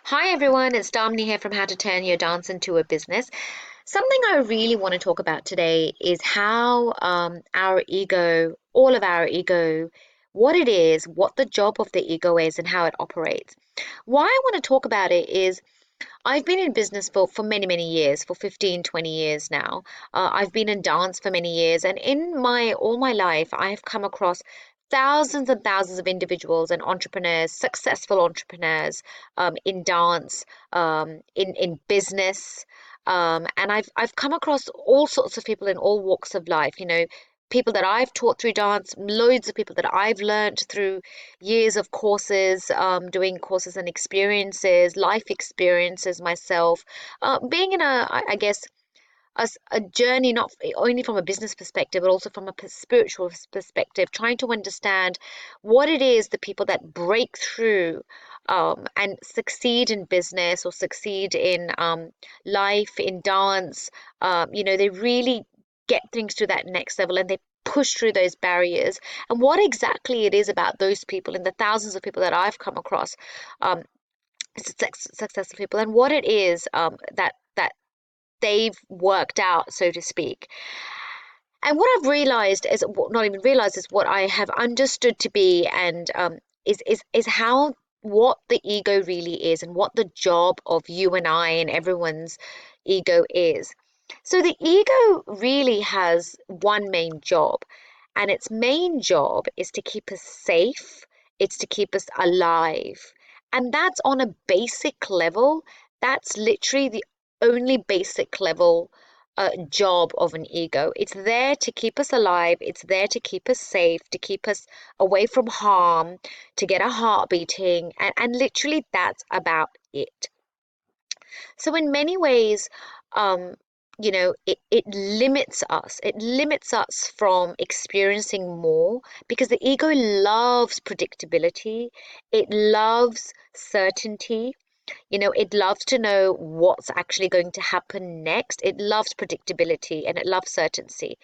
Hi everyone, it's Damni here from How to Turn Your Dance into a Business. Something I really want to talk about today is how our ego, all of our ego, what it is, what the job of the ego is, and how it operates. Why I want to talk about it is I've been in business for many, many years, for 15, 20 years now. I've been in dance for many years, and in my all my life, I have come across thousands and thousands of individuals and entrepreneurs, successful entrepreneurs, in dance, in business, and I've come across all sorts of people in all walks of life. People that I've taught through dance, loads of people that I've learned through years of courses, doing courses and experiences, life experiences myself, being in I guess, a journey not only from a business perspective, but also from a spiritual perspective, trying to understand what it is the people that break through and succeed in business or succeed in life, in dance. They really get things to that next level and they push through those barriers and what exactly it is about those people and the thousands of people that I've come across, um, successful people, and what it is that they've worked out, so to speak. And what I've realized is, not even realized, is what I have understood to be, and is how what the ego really is, and what the job of you and I and everyone's ego is. So the ego really has one main job, and its main job is to keep us safe, it's to keep us alive. And that's on a basic level. That's literally the only basic level job of an ego. It's there to keep us alive, it's there to keep us safe, to keep us away from harm, to get our heart beating, and literally that's about it. So in many ways, it limits us. It limits us from experiencing more because the ego loves predictability. It loves certainty. It loves to know what's actually going to happen next. It loves predictability and it loves certainty.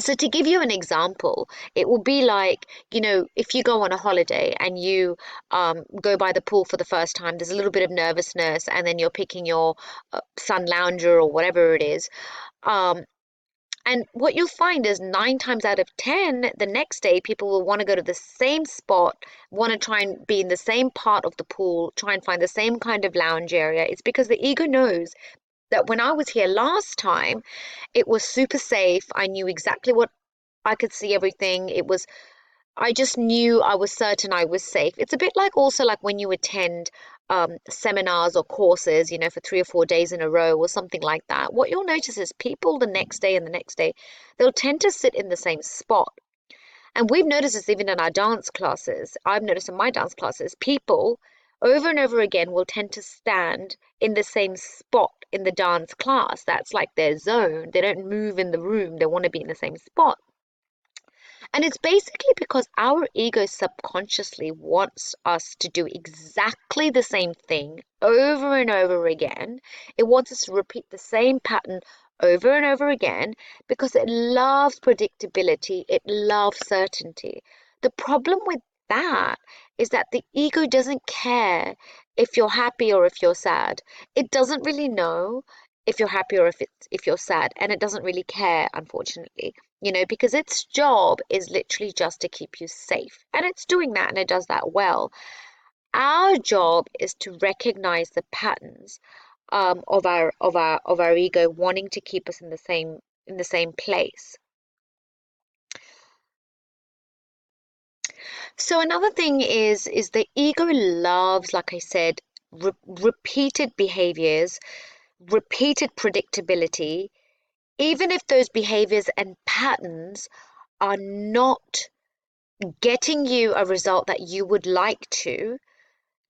So to give you an example, it will be like, if you go on a holiday and you go by the pool for the first time, there's a little bit of nervousness, and then you're picking your sun lounger or whatever it is. Um, and what you'll find is 9 times out of 10, the next day, people will want to go to the same spot, want to try and be in the same part of the pool, try and find the same kind of lounge area. It's because the ego knows that when I was here last time, it was super safe. I knew exactly what I could see everything. I just knew I was certain I was safe. It's a bit like also like when you attend seminars or courses, for 3 or 4 days in a row or something like that. What you'll notice is people the next day and the next day, they'll tend to sit in the same spot. And we've noticed this even in our dance classes. I've noticed in my dance classes, people over and over again will tend to stand in the same spot in the dance class. That's like their zone. They don't move in the room, they want to be in the same spot. And it's basically because our ego subconsciously wants us to do exactly the same thing over and over again. It wants us to repeat the same pattern over and over again because it loves predictability, it loves certainty. The problem with that is that the ego doesn't care if you're happy or if you're sad. It doesn't really know if you're happy or if you're sad, and it doesn't really care, unfortunately, because its job is literally just to keep you safe. And it's doing that and it does that well. Our job is to recognize the patterns of our ego wanting to keep us in the same place. So another thing is the ego loves, like I said, repeated behaviors, repeated predictability, even if those behaviors and patterns are not getting you a result that you would like to,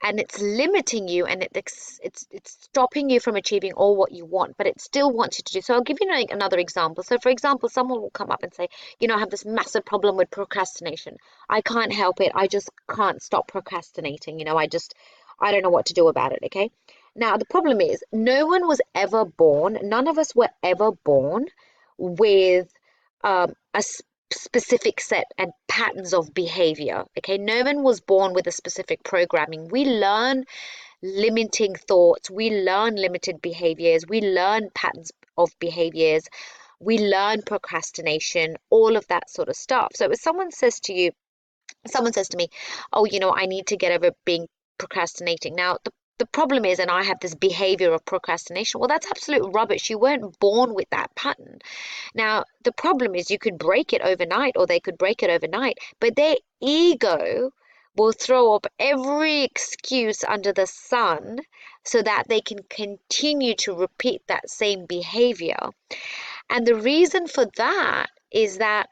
and it's limiting you, and it's stopping you from achieving all what you want, but it still wants you to do. So I'll give you another example. So for example, someone will come up and say, I have this massive problem with procrastination. I can't help it. I just can't stop procrastinating. I don't know what to do about it. Okay. Now the problem is no one was ever born, none of us were ever born with a specific set and patterns of behavior. Okay, no one was born with a specific programming. We learn limiting thoughts, we learn limited behaviors, we learn patterns of behaviors, we learn procrastination, all of that sort of stuff. So if someone says to me, oh, I need to get over being procrastinating. Now, the problem is, and I have this behavior of procrastination. Well, that's absolute rubbish. You weren't born with that pattern. Now, the problem is you could break it overnight, or they could break it overnight, but their ego will throw up every excuse under the sun so that they can continue to repeat that same behavior. And the reason for that is that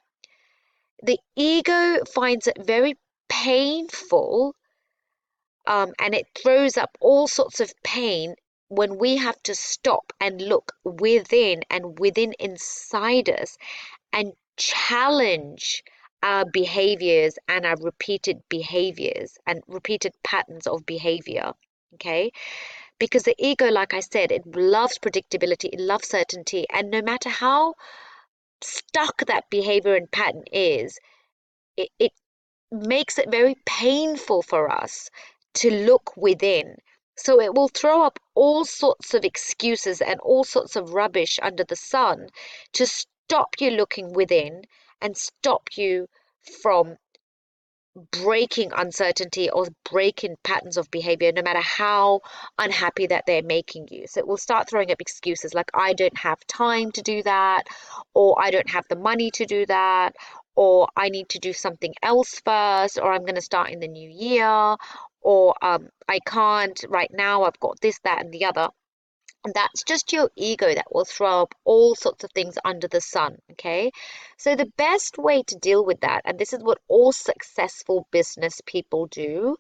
the ego finds it very painful, and it throws up all sorts of pain when we have to stop and look within and within inside us and challenge our behaviors and our repeated behaviors and repeated patterns of behavior. Okay, because the ego, like I said, it loves predictability, it loves certainty, and no matter how stuck that behavior and pattern is, it makes it very painful for us to look within. So it will throw up all sorts of excuses and all sorts of rubbish under the sun to stop you looking within and stop you from breaking uncertainty or breaking patterns of behavior, no matter how unhappy that they're making you. So it will start throwing up excuses like, I don't have time to do that, or I don't have the money to do that, or I need to do something else first, or I'm going to start in the new year, or I can't right now, I've got this, that, and the other. And that's just your ego that will throw up all sorts of things under the sun, okay? So the best way to deal with that, and this is what all successful business people do,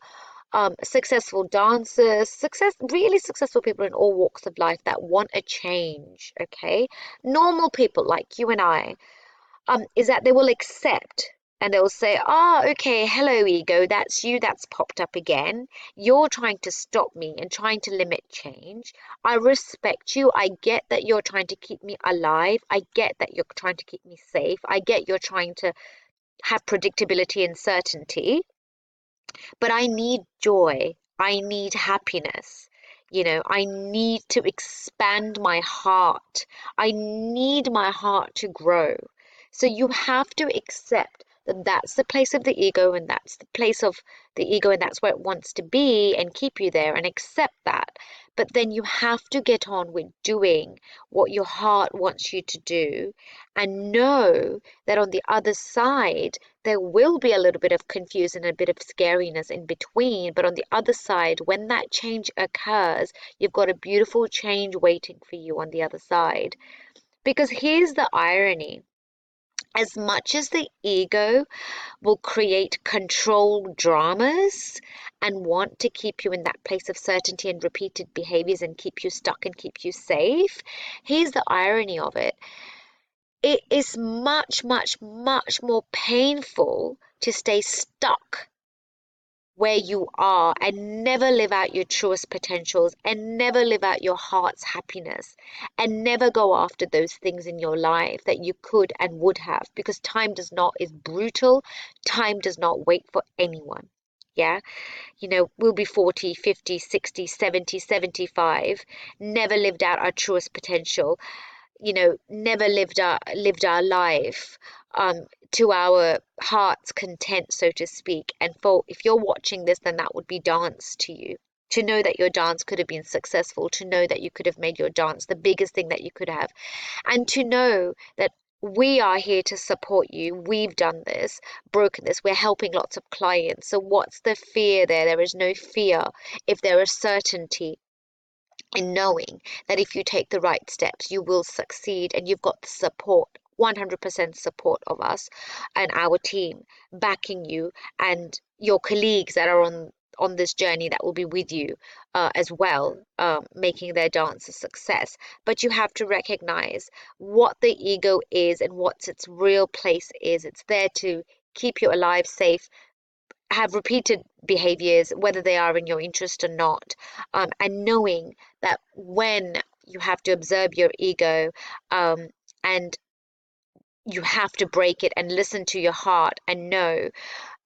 successful dancers, really successful people in all walks of life that want a change, okay? Normal people like you and I, is that they will accept and they'll say, okay, hello, ego, that's you that's popped up again. You're trying to stop me and trying to limit change. I respect you. I get that you're trying to keep me alive. I get that you're trying to keep me safe. I get you're trying to have predictability and certainty, but I need joy. I need happiness. I need to expand my heart. I need my heart to grow. So you have to accept that that's the place of the ego, and that's the place of the ego, and that's where it wants to be and keep you there, and accept that. But then you have to get on with doing what your heart wants you to do, and know that on the other side, there will be a little bit of confusion and a bit of scariness in between. But on the other side, when that change occurs, you've got a beautiful change waiting for you on the other side. Because here's the irony. As much as the ego will create control dramas and want to keep you in that place of certainty and repeated behaviors and keep you stuck and keep you safe, here's the irony of it. It is much, much, much more painful to stay stuck where you are and never live out your truest potentials and never live out your heart's happiness and never go after those things in your life that you could and would have, because time does not is brutal. Time does not wait for anyone. Yeah, we'll be 40, 50, 60, 70, 75, never lived out our truest potential, never lived our life to our heart's content, so to speak. And if you're watching this, then that would be dance to you. To know that your dance could have been successful, to know that you could have made your dance the biggest thing that you could have, and to know that we are here to support you. We've done this, broken this. We're helping lots of clients. So what's the fear there? There is no fear if there is certainty in knowing that if you take the right steps, you will succeed, and you've got the support, 100% support of us and our team backing you, and your colleagues that are on this journey that will be with you as well, making their dance a success. But you have to recognize what the ego is and what its real place is. It's there to keep you alive, safe, have repeated behaviors, whether they are in your interest or not, and knowing that when you have to observe your ego, and you have to break it and listen to your heart and know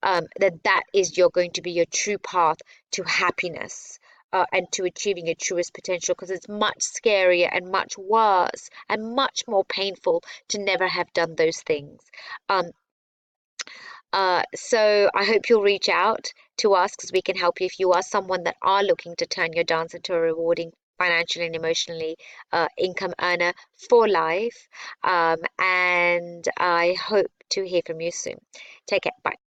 that that is you're going to be your true path to happiness. And to achieving your truest potential, because it's much scarier and much worse and much more painful to never have done those things. Um, so I hope you'll reach out to us because we can help you if you are someone that are looking to turn your dance into a rewarding financially and emotionally income earner for life. And I hope to hear from you soon. Take care. Bye.